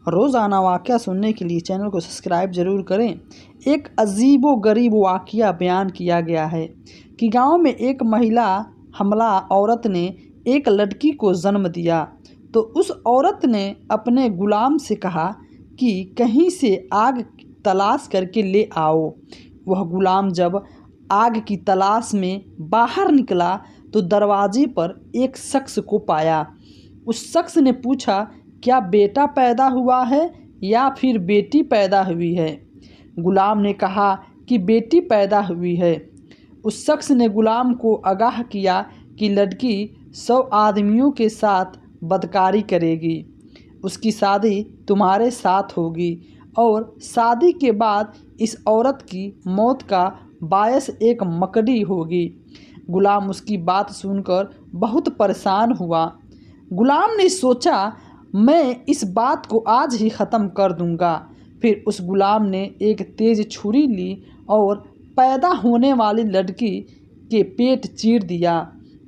रोज़ाना वाक़या सुनने के लिए चैनल को सब्सक्राइब ज़रूर करें। एक अजीबो-गरीब वाक़या बयान किया गया है कि गांव में एक महिला हमला औरत ने एक लड़की को जन्म दिया। तो उस औरत ने अपने गुलाम से कहा कि कहीं से आग तलाश करके ले आओ। वह गुलाम जब आग की तलाश में बाहर निकला तो दरवाजे पर एक शख्स को पाया। उस शख्स ने पूछा, क्या बेटा पैदा हुआ है या फिर बेटी पैदा हुई है? गुलाम ने कहा कि बेटी पैदा हुई है। उस शख्स ने गुलाम को आगाह किया कि लड़की 100 आदमियों के साथ बदकारी करेगी, उसकी शादी तुम्हारे साथ होगी और शादी के बाद इस औरत की मौत का बायस एक मकड़ी होगी। गुलाम उसकी बात सुनकर बहुत परेशान हुआ। गुलाम ने सोचा, मैं इस बात को आज ही ख़त्म कर दूंगा। फिर उस गुलाम ने एक तेज़ छुरी ली और पैदा होने वाली लड़की के पेट चीर दिया।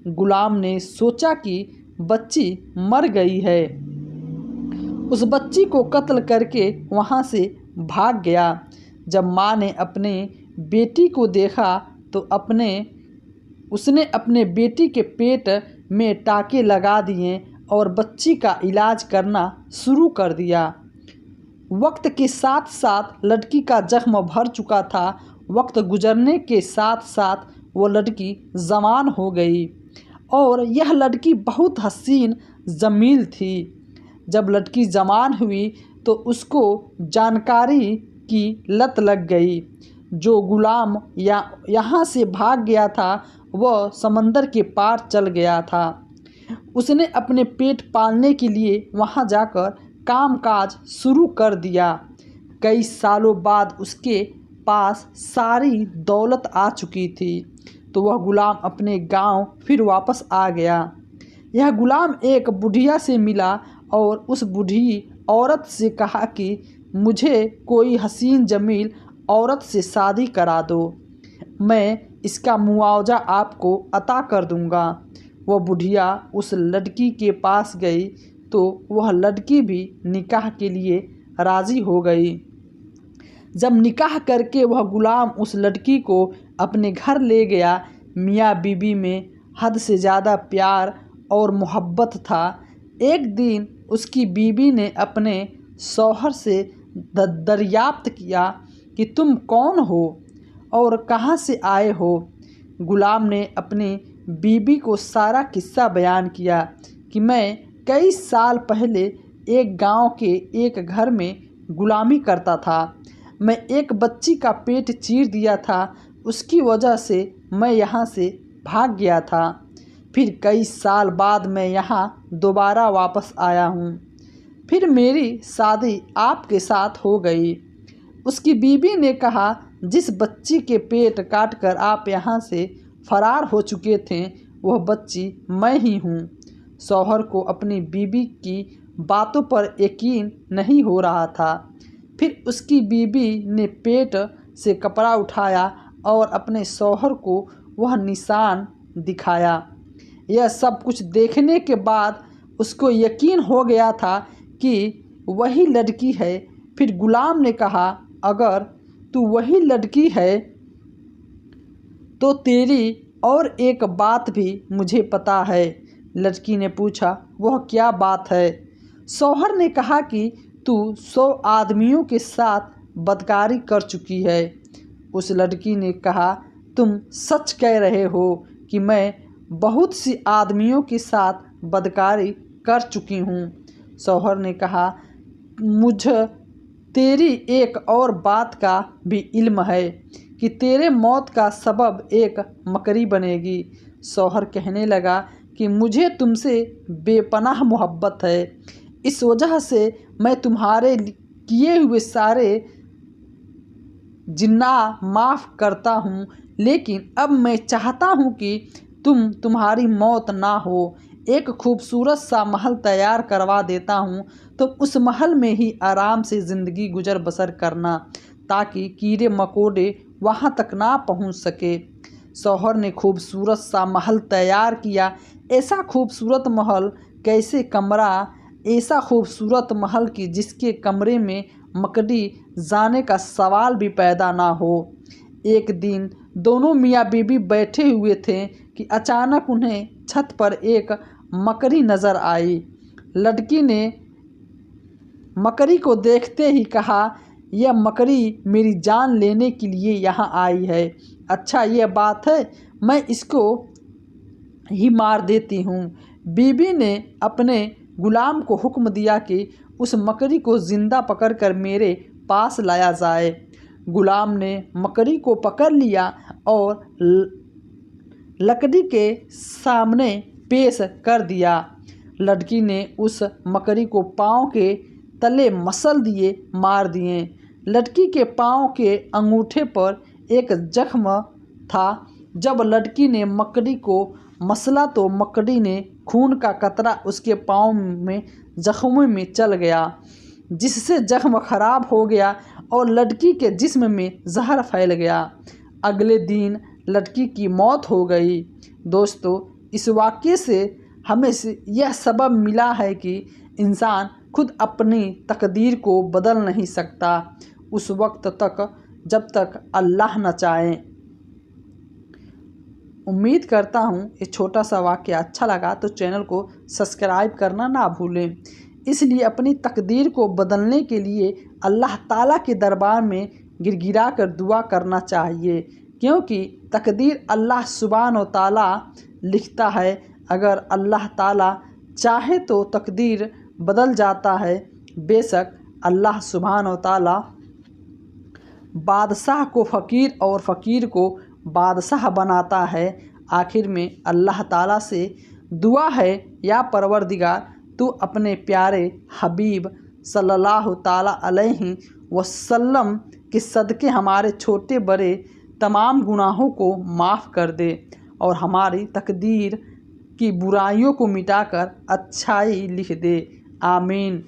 गुलाम ने सोचा कि बच्ची मर गई है। उस बच्ची को कत्ल करके वहाँ से भाग गया। जब माँ ने अपने बेटी को देखा तो उसने अपने बेटी के पेट में टाँके लगा दिए और बच्ची का इलाज करना शुरू कर दिया। वक्त के साथ साथ लड़की का जख्म भर चुका था। वक्त गुजरने के साथ साथ वो लड़की जवान हो गई और यह लड़की बहुत हसीन जमील थी। जब लड़की जवान हुई तो उसको जानकारी की लत लग गई। जो गुलाम यहाँ से भाग गया था वह समंदर के पार चल गया था। उसने अपने पेट पालने के लिए वहाँ जाकर कामकाज शुरू कर दिया। कई सालों बाद उसके पास सारी दौलत आ चुकी थी तो वह गुलाम अपने गांव फिर वापस आ गया। यह गुलाम एक बुढ़िया से मिला और उस बूढ़ी औरत से कहा कि मुझे कोई हसीन जमील औरत से शादी करा दो, मैं इसका मुआवजा आपको अता कर दूंगा। वह बुढ़िया उस लड़की के पास गई तो वह लड़की भी निकाह के लिए राज़ी हो गई। जब निकाह करके वह गुलाम उस लड़की को अपने घर ले गया, मियाँ बीबी में हद से ज़्यादा प्यार और मोहब्बत था। एक दिन उसकी बीबी ने अपने शौहर से दरियाफ्त किया कि तुम कौन हो और कहाँ से आए हो। गुलाम ने अपनी बीबी को सारा किस्सा बयान किया कि मैं कई साल पहले एक गांव के एक घर में गुलामी करता था। मैं एक बच्ची का पेट चीर दिया था, उसकी वजह से मैं यहाँ से भाग गया था। फिर कई साल बाद मैं यहाँ दोबारा वापस आया हूँ। फिर मेरी शादी आपके साथ हो गई। उसकी बीबी ने कहा, जिस बच्ची के पेट काटकर आप यहाँ से फरार हो चुके थे वह बच्ची मैं ही हूँ। शौहर को अपनी बीबी की बातों पर यकीन नहीं हो रहा था। फिर उसकी बीबी ने पेट से कपड़ा उठाया और अपने शौहर को वह निशान दिखाया। यह सब कुछ देखने के बाद उसको यकीन हो गया था कि वही लड़की है। फिर गुलाम ने कहा, अगर तू वही लड़की है तो तेरी और एक बात भी मुझे पता है। लड़की ने पूछा, वह क्या बात है? शौहर ने कहा कि तू 100 आदमियों के साथ बदकारी कर चुकी है। उस लड़की ने कहा, तुम सच कह रहे हो कि मैं बहुत सी आदमियों के साथ बदकारी कर चुकी हूँ। शौहर ने कहा, मुझे तेरी एक और बात का भी इल्म है कि तेरे मौत का सबब एक मकड़ी बनेगी। शौहर कहने लगा कि मुझे तुमसे बेपनाह मोहब्बत है, इस वजह से मैं तुम्हारे किए हुए सारे जिन्नाह माफ़ करता हूँ, लेकिन अब मैं चाहता हूँ कि तुम्हारी मौत ना हो। एक खूबसूरत सा महल तैयार करवा देता हूँ, तो उस महल में ही आराम से ज़िंदगी गुजर बसर करना, ताकि कीड़े मकोड़े वहाँ तक ना पहुँच सके। शौहर ने खूबसूरत सा महल तैयार किया। ऐसा खूबसूरत महल कैसे कमरा ऐसा खूबसूरत महल कि जिसके कमरे में मकड़ी जाने का सवाल भी पैदा ना हो। एक दिन दोनों मियाँ बीवी बैठे हुए थे कि अचानक उन्हें छत पर एक मकड़ी नज़र आई। लड़की ने मकड़ी को देखते ही कहा, यह मकड़ी मेरी जान लेने के लिए यहाँ आई है। अच्छा यह बात है, मैं इसको ही मार देती हूँ। बीबी ने अपने गुलाम को हुक्म दिया कि उस मकड़ी को जिंदा पकड़कर मेरे पास लाया जाए। गुलाम ने मकड़ी को पकड़ लिया और लकड़ी के सामने पेश कर दिया। लड़की ने उस मकड़ी को पाँव के तले मसल दिए, मार दिए। लड़की के पाँव के अंगूठे पर एक जख्म था। जब लड़की ने मकड़ी को मसला तो मकड़ी ने खून का कतरा उसके पाँव में जख्मों में चल गया, जिससे जख्म खराब हो गया और लड़की के जिस्म में जहर फैल गया। अगले दिन लड़की की मौत हो गई। दोस्तों, इस वाक़ये से हमें यह सबक मिला है कि इंसान खुद अपनी तकदीर को बदल नहीं सकता उस वक्त तक जब तक अल्लाह न चाहे। उम्मीद करता हूँ ये छोटा सा वाक़या अच्छा लगा तो चैनल को सब्सक्राइब करना ना भूलें। इसलिए अपनी तकदीर को बदलने के लिए अल्लाह ताला के दरबार में गिड़गिड़ा कर दुआ करना चाहिए, क्योंकि तकदीर अल्लाह सुब्हान व ताला लिखता है। अगर अल्लाह ताला चाहे तो तकदीर बदल जाता है। बेशक अल्लाह सुब्हान व ताला बादशाह को फ़कीर और फ़कीर को बादशाह बनाता है। आखिर में अल्लाह ताला से दुआ है, या परवरदिगार तू अपने प्यारे हबीब सल्लल्लाहु ताला अलैहि वसल्लम के सदक़े हमारे छोटे बड़े तमाम गुनाहों को माफ़ कर दे और हमारी तकदीर की बुराइयों को मिटाकर अच्छाई लिख दे। आमीन।